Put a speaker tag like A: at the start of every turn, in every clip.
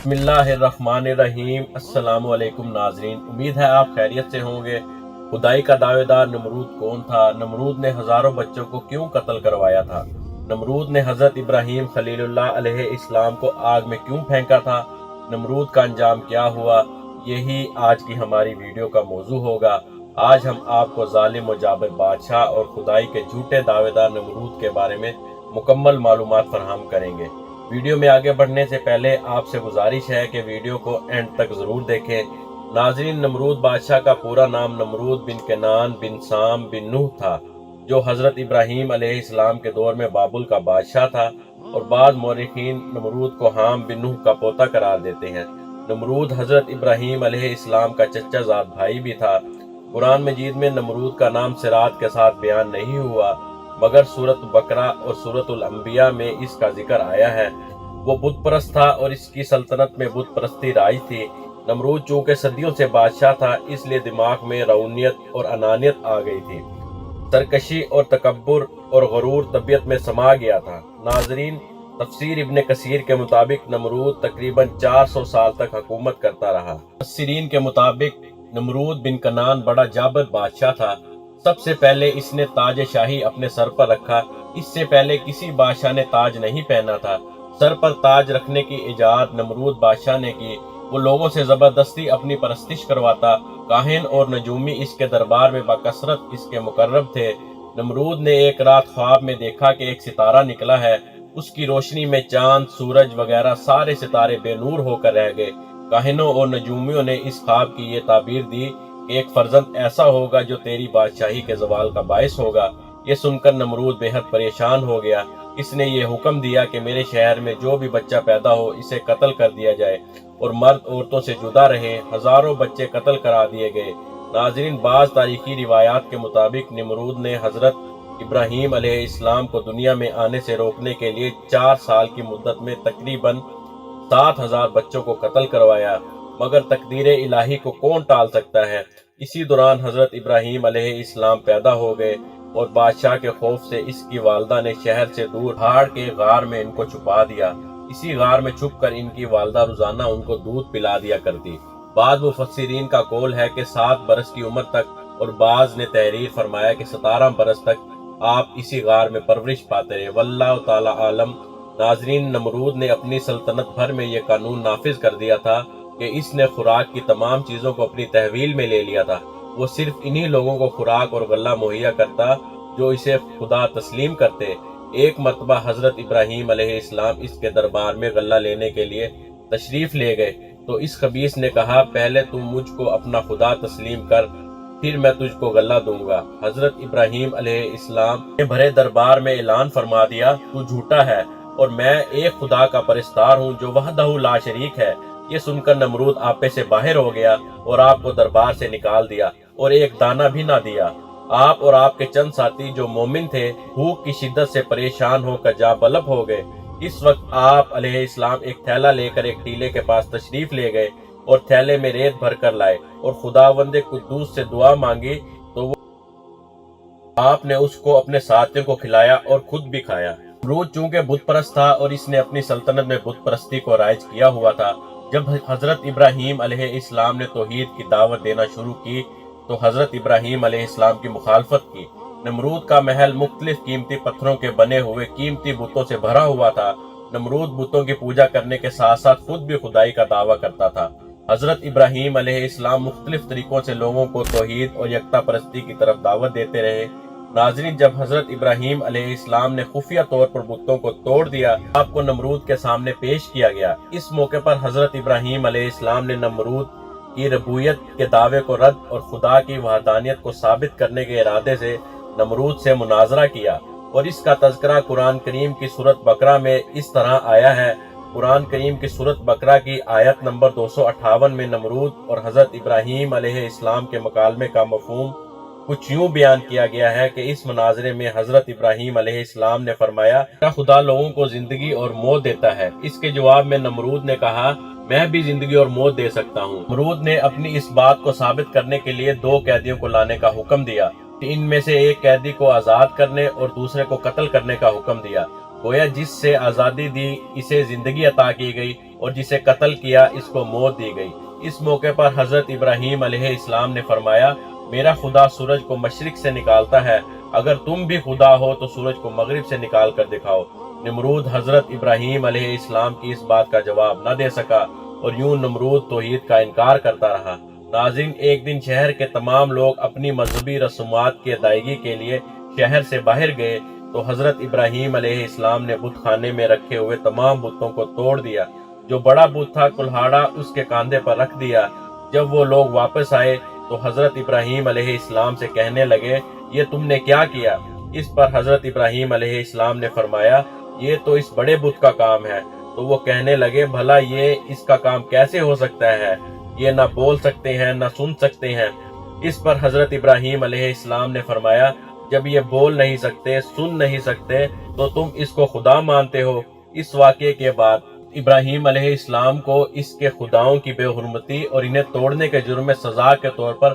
A: بسم اللہ الرحمن الرحیم۔ السلام علیکم ناظرین، امید ہے آپ خیریت سے ہوں گے۔ خدائی کا دعوے دار نمرود کون تھا؟ نمرود نے ہزاروں بچوں کو کیوں قتل کروایا تھا؟ نمرود نے حضرت ابراہیم خلیل اللہ علیہ السلام کو آگ میں کیوں پھینکا تھا؟ نمرود کا انجام کیا ہوا؟ یہی آج کی ہماری ویڈیو کا موضوع ہوگا۔ آج ہم آپ کو ظالم و جابر بادشاہ اور خدائی کے جھوٹے دعوے دار نمرود کے بارے میں مکمل معلومات فراہم کریں گے۔ ویڈیو میں آگے بڑھنے سے پہلے آپ سے گزارش ہے کہ ویڈیو کو اینڈ تک ضرور دیکھیں۔ ناظرین، نمرود بادشاہ کا پورا نام نمرود بن کنعان بن سام بن نوح تھا، جو حضرت ابراہیم علیہ السلام کے دور میں بابل کا بادشاہ تھا، اور بعض مورخین نمرود کو حام بن نوح کا پوتا قرار دیتے ہیں۔ نمرود حضرت ابراہیم علیہ السلام کا چچا زاد بھائی بھی تھا۔ قرآن مجید میں نمرود کا نام صراط کے ساتھ بیان نہیں ہوا، مگر سورۃ بقرہ اور سورۃ الانبیاء میں اس کا ذکر آیا ہے۔ وہ بت پرست تھا اور اس کی سلطنت میں بت پرستی رائج تھی۔ نمرود چونکہ صدیوں سے بادشاہ تھا، اس لیے دماغ میں رعونیت اور انانیت آ گئی تھی۔ سرکشی اور تکبر اور غرور طبیعت میں سما گیا تھا۔ ناظرین، تفسیر ابن کثیر کے مطابق نمرود تقریباً 400 سال تک حکومت کرتا رہا۔ مفسرین کے مطابق نمرود بن کنعان بڑا جابر بادشاہ تھا۔ سب سے پہلے اس نے تاج شاہی اپنے سر پر رکھا۔ اس سے پہلے کسی بادشاہ نے تاج نہیں پہنا تھا۔ سر پر تاج رکھنے کی ایجاد نمرود بادشاہ نے کی۔ وہ لوگوں سے زبردستی اپنی پرستش کرواتا۔ کاہن اور نجومی اس کے دربار میں بکثرت اس کے مقرب تھے۔ نمرود نے ایک رات خواب میں دیکھا کہ ایک ستارہ نکلا ہے۔ اس کی روشنی میں چاند، سورج وغیرہ سارے ستارے بے نور ہو کر رہ گئے۔ کاہنوں اور نجومیوں نے اس خواب کی یہ تعبیر دی کہ ایک فرزند ایسا ہوگا جو تیری بادشاہی کے زوال کا باعث ہوگا۔ یہ سن کر نمرود بے حد پریشان ہو گیا۔ اس نے یہ حکم دیا کہ میرے شہر میں جو بھی بچہ پیدا ہو اسے قتل کر دیا جائے اور مرد عورتوں سے جدا رہے۔ ہزاروں بچے قتل کرا دیے گئے۔ ناظرین، بعض تاریخی روایات کے مطابق نمرود نے حضرت ابراہیم علیہ السلام کو دنیا میں آنے سے روکنے کے لیے 4 سال کی مدت میں تقریباً 7000 بچوں کو قتل کروایا، مگر تقدیر الہی کو کون ٹال سکتا ہے؟ اسی دوران حضرت ابراہیم علیہ السلام پیدا ہو گئے اور بادشاہ کے خوف سے اس کی والدہ نے شہر سے دور پہاڑ کے غار میں ان کو چھپا دیا۔ اسی غار میں چھپ کر ان کی والدہ روزانہ ان کو دودھ پلا دیا کرتی۔ بعض مفسرین کا قول ہے کہ 7 برس کی عمر تک، اور بعض نے تحریر فرمایا کہ 17 برس تک آپ اسی غار میں پرورش پاتے رہے۔ واللہ تعالی عالم۔ ناظرین، نمرود نے اپنی سلطنت بھر میں یہ قانون نافذ کر دیا تھا کہ اس نے خوراک کی تمام چیزوں کو اپنی تحویل میں لے لیا تھا۔ وہ صرف انہی لوگوں کو خوراک اور غلہ مہیا کرتا جو اسے خدا تسلیم کرتے۔ ایک مرتبہ حضرت ابراہیم علیہ السلام اس کے دربار میں غلہ لینے کے لیے تشریف لے گئے تو اس خبیث نے کہا، پہلے تم مجھ کو اپنا خدا تسلیم کر، پھر میں تجھ کو غلہ دوں گا۔ حضرت ابراہیم علیہ السلام نے بھرے دربار میں اعلان فرما دیا، تو جھوٹا ہے اور میں ایک خدا کا پرستار ہوں جو وحدہ لا شریک ہے۔ یہ سن کر نمرود آپے سے باہر ہو گیا اور آپ کو دربار سے نکال دیا اور ایک دانہ بھی نہ دیا۔ آپ اور آپ کے چند ساتھی جو مومن تھے بھوک کی شدت سے پریشان ہو کر جاں بلب ہو گئے۔ اس وقت آپ علیہ السلام ایک تھیلا لے کر ایک ٹیلے کے پاس تشریف لے گئے اور تھیلے میں ریت بھر کر لائے اور خداوند قدوس سے دعا مانگی تو وہ آپ نے اس کو اپنے ساتھیوں کو کھلایا اور خود بھی کھایا۔ نمرود چونکہ بت پرست تھا اور اس نے اپنی سلطنت میں بت پرستی کو رائج کیا ہوا تھا، جب حضرت ابراہیم علیہ السلام نے توحید کی دعوت دینا شروع کی تو حضرت ابراہیم علیہ السلام کی مخالفت کی۔ نمرود کا محل مختلف قیمتی پتھروں کے بنے ہوئے قیمتی بتوں سے بھرا ہوا تھا۔ نمرود بتوں کی پوجا کرنے کے ساتھ ساتھ خود بھی خدائی کا دعویٰ کرتا تھا۔ حضرت ابراہیم علیہ السلام مختلف طریقوں سے لوگوں کو توحید اور یکتا پرستی کی طرف دعوت دیتے رہے۔ ناظرین، جب حضرت ابراہیم علیہ السلام نے خفیہ طور پر بتوں کو توڑ دیا، آپ کو نمرود کے سامنے پیش کیا گیا۔ اس موقع پر حضرت ابراہیم علیہ السلام نے نمرود کی ربوبیت کے دعوے کو رد اور خدا کی وحدانیت کو ثابت کرنے کے ارادے سے نمرود سے مناظرہ کیا، اور اس کا تذکرہ قرآن کریم کی سورۃ بقرہ میں اس طرح آیا ہے۔ قرآن کریم کی سورۃ بقرہ کی آیت نمبر 258 میں نمرود اور حضرت ابراہیم علیہ السلام کے مکالمے کا مفہوم کچھ یوں بیان کیا گیا ہے کہ اس مناظرے میں حضرت ابراہیم علیہ السلام نے فرمایا، کیا خدا لوگوں کو زندگی اور موت دیتا ہے؟ اس کے جواب میں نمرود نے کہا، میں بھی زندگی اور موت دے سکتا ہوں۔ نمرود نے اپنی اس بات کو ثابت کرنے کے لیے 2 قیدیوں کو لانے کا حکم دیا۔ ان میں سے ایک قیدی کو آزاد کرنے اور دوسرے کو قتل کرنے کا حکم دیا۔ گویا جس سے آزادی دی اسے زندگی عطا کی گئی اور جسے قتل کیا اس کو موت دی گئی۔ اس موقع پر حضرت ابراہیم علیہ السلام نے فرمایا، میرا خدا سورج کو مشرق سے نکالتا ہے، اگر تم بھی خدا ہو تو سورج کو مغرب سے نکال کر دکھاؤ۔ نمرود حضرت ابراہیم علیہ السلام کی اس بات کا جواب نہ دے سکا اور یوں نمرود توحید کا انکار کرتا رہا۔ ناظرین، ایک دن شہر کے تمام لوگ اپنی مذہبی رسومات کی ادائیگی کے لیے شہر سے باہر گئے تو حضرت ابراہیم علیہ السلام نے بت خانے میں رکھے ہوئے تمام بتوں کو توڑ دیا۔ جو بڑا بت تھا کلہاڑا اس کے کاندھے پر رکھ دیا۔ جب وہ لوگ واپس آئے تو حضرت ابراہیم علیہ السلام سے کہنے لگے، یہ تم نے کیا کیا؟ اس پر حضرت ابراہیم علیہ السلام نے فرمایا، یہ تو اس بڑے بت کا کام ہے۔ تو وہ کہنے لگے، بھلا یہ اس کا کام کیسے ہو سکتا ہے؟ یہ نہ بول سکتے ہیں نہ سن سکتے ہیں۔ اس پر حضرت ابراہیم علیہ السلام نے فرمایا، جب یہ بول نہیں سکتے، سن نہیں سکتے تو تم اس کو خدا مانتے ہو؟ اس واقعے کے بعد ابراہیم علیہ السلام کو اس کے خداؤں کی بے حرمتی اور انہیں توڑنے کے جرم میں سزا کے طور پر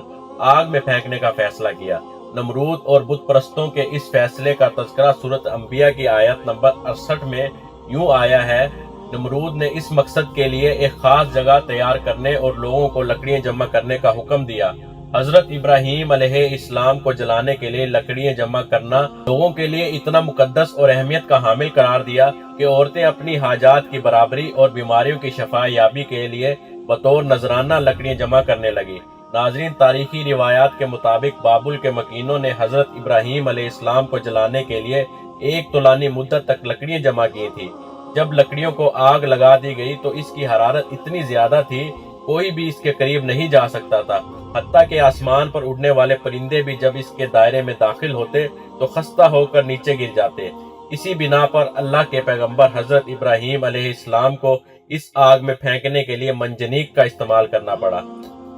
A: آگ میں پھینکنے کا فیصلہ کیا۔ نمرود اور بت پرستوں کے اس فیصلے کا تذکرہ سورۃ انبیاء کی آیت نمبر 68 میں یوں آیا ہے، نمرود نے اس مقصد کے لیے ایک خاص جگہ تیار کرنے اور لوگوں کو لکڑیاں جمع کرنے کا حکم دیا۔ حضرت ابراہیم علیہ السلام کو جلانے کے لیے لکڑیاں جمع کرنا لوگوں کے لیے اتنا مقدس اور اہمیت کا حامل قرار دیا کہ عورتیں اپنی حاجات کی برابری اور بیماریوں کی شفا یابی کے لیے بطور نذرانہ لکڑیاں جمع کرنے لگی۔ ناظرین، تاریخی روایات کے مطابق بابل کے مکینوں نے حضرت ابراہیم علیہ السلام کو جلانے کے لیے 1 طولانی مدت تک لکڑیاں جمع کی تھی۔ جب لکڑیوں کو آگ لگا دی گئی تو اس کی حرارت اتنی زیادہ تھی کوئی بھی اس کے قریب نہیں جا سکتا تھا، حتیٰ کہ آسمان پر اڑنے والے پرندے بھی جب اس کے دائرے میں داخل ہوتے تو خستہ ہو کر نیچے گر جاتے۔ اسی بنا پر اللہ کے پیغمبر حضرت ابراہیم علیہ السلام کو اس آگ میں پھینکنے کے لیے منجنیق کا استعمال کرنا پڑا۔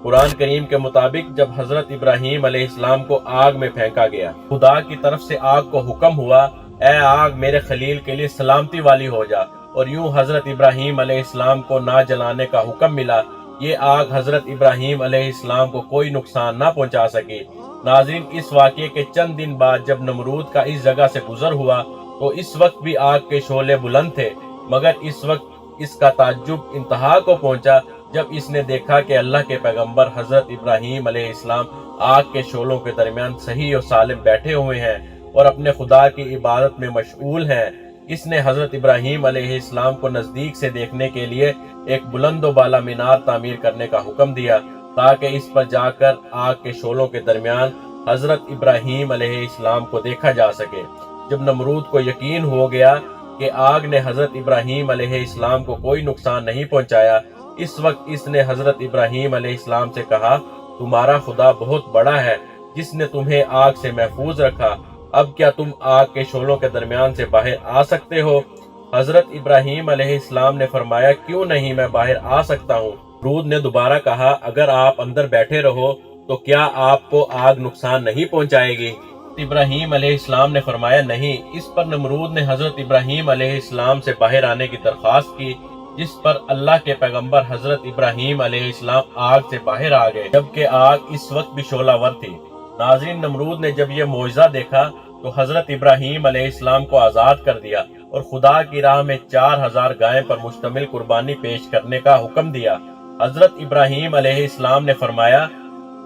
A: قرآن کریم کے مطابق جب حضرت ابراہیم علیہ السلام کو آگ میں پھینکا گیا، خدا کی طرف سے آگ کو حکم ہوا، اے آگ میرے خلیل کے لیے سلامتی والی ہو جا، اور یوں حضرت ابراہیم علیہ السلام کو نہ جلانے کا حکم ملا۔ یہ آگ حضرت ابراہیم علیہ السلام کو کوئی نقصان نہ پہنچا سکی۔ ناظرین، اس واقعے کے چند دن بعد جب نمرود کا اس جگہ سے گزر ہوا تو اس وقت بھی آگ کے شعلے بلند تھے، مگر اس وقت اس کا تعجب انتہا کو پہنچا جب اس نے دیکھا کہ اللہ کے پیغمبر حضرت ابراہیم علیہ السلام آگ کے شعلوں کے درمیان صحیح و سالم بیٹھے ہوئے ہیں اور اپنے خدا کی عبادت میں مشغول ہیں۔ اس نے حضرت ابراہیم علیہ السلام کو نزدیک سے دیکھنے کے لیے ایک بلند و بالا مینار تعمیر کرنے کا حکم دیا تاکہ اس پر جا کر آگ کے شعلوں کے درمیان حضرت ابراہیم علیہ السلام کو دیکھا جا سکے۔ جب نمرود کو یقین ہو گیا کہ آگ نے حضرت ابراہیم علیہ السلام کو کوئی نقصان نہیں پہنچایا، اس وقت اس نے حضرت ابراہیم علیہ السلام سے کہا، تمہارا خدا بہت بڑا ہے جس نے تمہیں آگ سے محفوظ رکھا، اب کیا تم آگ کے شعلوں کے درمیان سے باہر آ سکتے ہو؟ حضرت ابراہیم علیہ السلام نے فرمایا، کیوں نہیں، میں باہر آ سکتا ہوں۔ نمرود نے دوبارہ کہا، اگر آپ اندر بیٹھے رہو تو کیا آپ کو آگ نقصان نہیں پہنچائے گی؟ ابراہیم علیہ السلام نے فرمایا، نہیں۔ اس پر نمرود نے حضرت ابراہیم علیہ السلام سے باہر آنے کی درخواست کی، جس پر اللہ کے پیغمبر حضرت ابراہیم علیہ السلام آگ سے باہر آ گئے، جبکہ آگ اس وقت بھی شعلہ ور تھی۔ ناظرین، نمرود نے جب یہ معجزہ دیکھا تو حضرت ابراہیم علیہ السلام کو آزاد کر دیا اور خدا کی راہ میں 4000 گائیں پر مشتمل قربانی پیش کرنے کا حکم دیا۔ حضرت ابراہیم علیہ السلام نے فرمایا،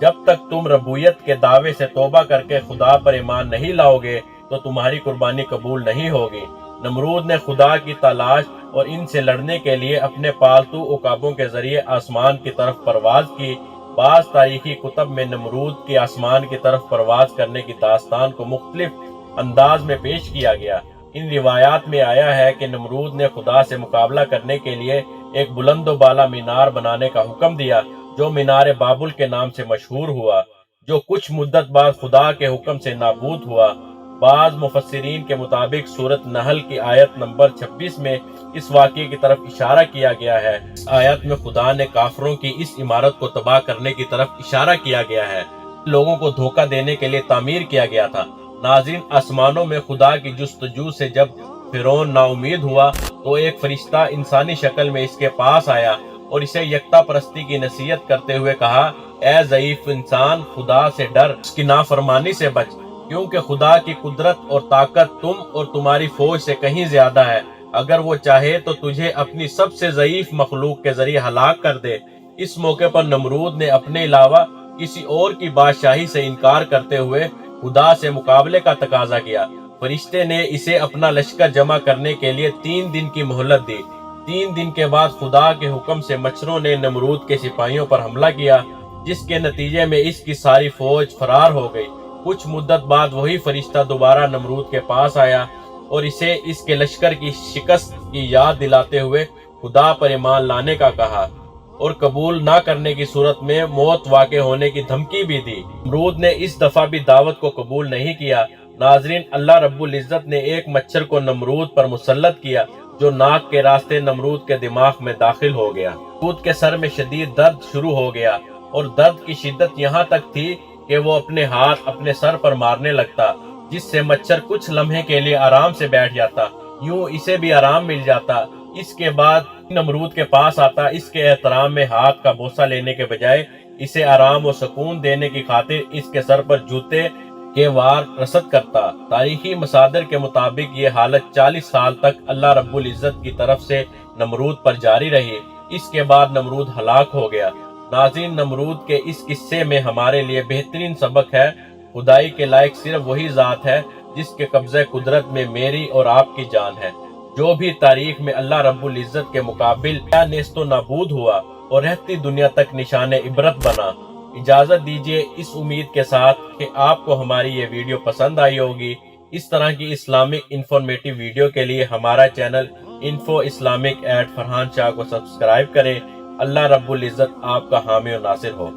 A: جب تک تم ربوبیت کے دعوے سے توبہ کر کے خدا پر ایمان نہیں لاؤ گے تو تمہاری قربانی قبول نہیں ہوگی۔ نمرود نے خدا کی تلاش اور ان سے لڑنے کے لیے اپنے پالتو عقابوں کے ذریعے آسمان کی طرف پرواز کی۔ بعض تاریخی کتب میں نمرود کی آسمان کی طرف پرواز کرنے کی داستان کو مختلف انداز میں پیش کیا گیا۔ ان روایات میں آیا ہے کہ نمرود نے خدا سے مقابلہ کرنے کے لیے ایک بلند و بالا مینار بنانے کا حکم دیا جو مینار بابل کے نام سے مشہور ہوا، جو کچھ مدت بعد خدا کے حکم سے نابود ہوا۔ بعض مفسرین کے مطابق سورۃ نحل کی آیت نمبر 26 میں اس واقعے کی طرف اشارہ کیا گیا ہے۔ اس آیت میں خدا نے کافروں کی اس عمارت کو تباہ کرنے کی طرف اشارہ کیا گیا ہے، لوگوں کو دھوکہ دینے کے لیے تعمیر کیا گیا تھا۔ ناظرین، آسمانوں میں خدا کی جستجو سے جب فرعون نا امید ہوا تو ایک فرشتہ انسانی شکل میں اس کے پاس آیا اور اسے یکتا پرستی کی نصیحت کرتے ہوئے کہا، اے ضعیف انسان، خدا سے ڈر، اس کی نافرمانی سے بچ، کیونکہ خدا کی قدرت اور طاقت تم اور تمہاری فوج سے کہیں زیادہ ہے۔ اگر وہ چاہے تو تجھے اپنی سب سے ضعیف مخلوق کے ذریعے ہلاک کر دے۔ اس موقع پر نمرود نے اپنے علاوہ کسی اور کی بادشاہی سے انکار کرتے ہوئے خدا سے مقابلے کا تقاضا کیا۔ فرشتے نے اسے اپنا لشکر جمع کرنے کے لیے 3 دن کی مہلت دی۔ 3 دن کے بعد خدا کے حکم سے مچھروں نے نمرود کے سپاہیوں پر حملہ کیا، جس کے نتیجے میں اس کی ساری فوج فرار ہو گئی۔ کچھ مدت بعد وہی فرشتہ دوبارہ نمرود کے پاس آیا اور اسے اس کے لشکر کی شکست کی یاد دلاتے ہوئے خدا پر ایمان لانے کا کہا اور قبول نہ کرنے کی صورت میں موت واقع ہونے کی دھمکی بھی دی۔ نمرود نے اس دفعہ بھی دعوت کو قبول نہیں کیا۔ ناظرین، اللہ رب العزت نے ایک مچھر کو نمرود پر مسلط کیا جو ناک کے راستے نمرود کے دماغ میں داخل ہو گیا۔ نمرود کے سر میں شدید درد شروع ہو گیا اور درد کی شدت یہاں تک تھی کہ وہ اپنے ہاتھ اپنے سر پر مارنے لگتا، جس سے مچھر کچھ لمحے کے لیے آرام سے بیٹھ جاتا، یوں اسے بھی آرام مل جاتا۔ اس کے بعد نمرود کے پاس آتا، اس کے احترام میں ہاتھ کا بوسہ لینے کے بجائے اسے آرام و سکون دینے کی خاطر اس کے سر پر جوتے کے وار رسد کرتا۔ تاریخی مصادر کے مطابق یہ حالت 40 سال تک اللہ رب العزت کی طرف سے نمرود پر جاری رہی۔ اس کے بعد نمرود ہلاک ہو گیا۔ ناظرین، نمرود کے اس قصے میں ہمارے لیے بہترین سبق ہے، خدائی کے لائق صرف وہی ذات ہے جس کے قبضہ قدرت میں میری اور آپ کی جان ہے۔ جو بھی تاریخ میں اللہ رب العزت کے مقابل نیست و نابود ہوا اور رہتی دنیا تک نشان عبرت بنا۔ اجازت دیجیے اس امید کے ساتھ کہ آپ کو ہماری یہ ویڈیو پسند آئی ہوگی۔ اس طرح کی اسلامک انفارمیٹیو ویڈیو کے لیے ہمارا چینل انفو اسلامک @ فرحان شاہ کو سبسکرائب کریں۔ اللہ رب العزت آپ کا حامی و ناصر ہو۔